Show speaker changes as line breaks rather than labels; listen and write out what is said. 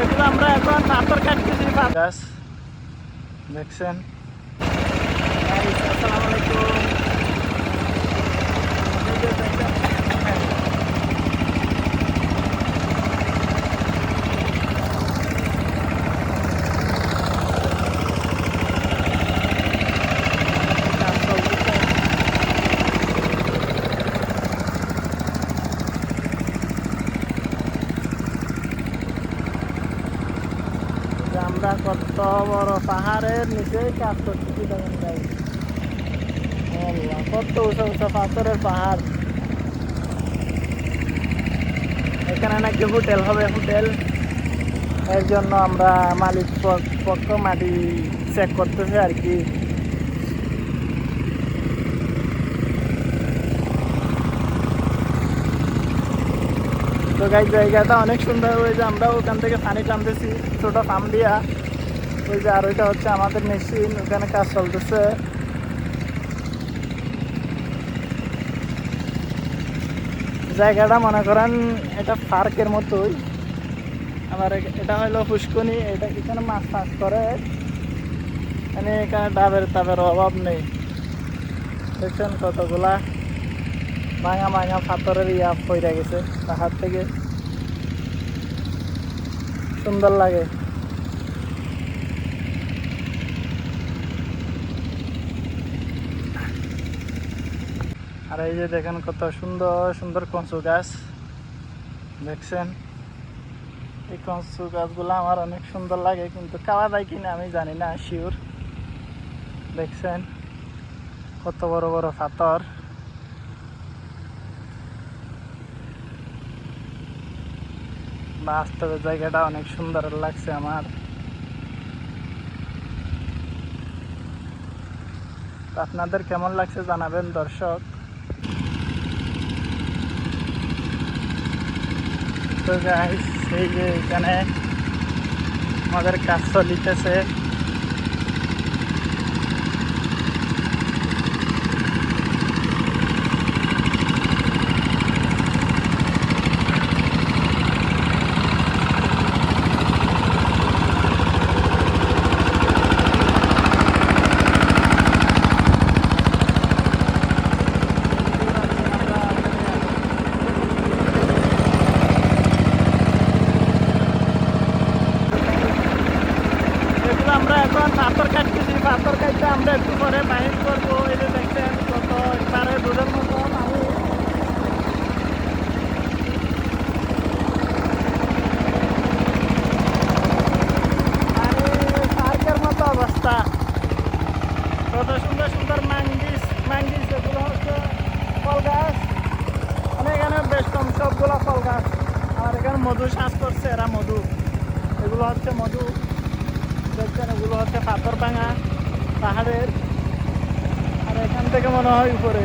এগুলো আমরা এখন পাথর কাটতেছি গাছ দেখছেন। আসসালামু আলাইকুম। আমরা কত বড় পাহাড়ের নিচে কাজ করতেছি দেখেন ভাই, কত উঁচা উঁচা পাথরের পাহাড়। এখানে নাকি হোটেল হবে, হোটেল। এর জন্য আমরা মালিক পক্ষ মাটি চেক করতেছি আর কি। তো গাই জায়গাটা অনেক সুন্দর। ওই যে আমরা ওখান থেকে পানি টানতেছি ছোট পাম্প দিয়া। ওই যে আর ওইটা হচ্ছে আমাদের মেশিন, ওখানে কাজ চলতেছে। জায়গাটা মনে করেন এটা পার্কের মতোই। আবার এটা হলো পুষ্কনি, এটা এখানে মাছ চাষ করে। মানে এখানে ডাবের টাবের অভাব নেই। দেখছেন কতগুলা ভাঙা ভাঙা পাথরের পড়ে গেছে পাহাড় থেকে, সুন্দর লাগে। আর এই যে দেখেন কত সুন্দর সুন্দর কচু গাছ দেখছেন। এই কচু গাছগুলো আমার অনেক সুন্দর লাগে, কিন্তু খাওয়া যায় কিনা আমি জানি না শিওর। দেখছেন কত বড় বড় পাথর। বাস্তবে জায়গাটা অনেক সুন্দর লাগছে আমার। আপনাদের কেমন লাগছে জানাবেন দর্শক। তো গাইস এই যে এখানে আমাদের কাজ চলিতেছে। আমরা এখন পাথর কাটতেছি, পাথর কাটতে আমরা একটু পরে বাহির করবো। এই যে দেখছেন কত পারে দুধের মতো পানি। পার্কের মতো অবস্থা, কত সুন্দর সুন্দর ম্যাঙ্গিস ম্যাঙ্গিস। এগুলো হচ্ছে ফল গাছ, মানে এখানে বেশ কম সবগুলো ফল গাছ। আর এখানে মধু চাষ করছে এরা, মধু। এগুলো হচ্ছে মধু দেখছেন। এগুলো হচ্ছে পাথর ভাঙা পাহাড়ের। আর এখান থেকে মনে হয় উপরে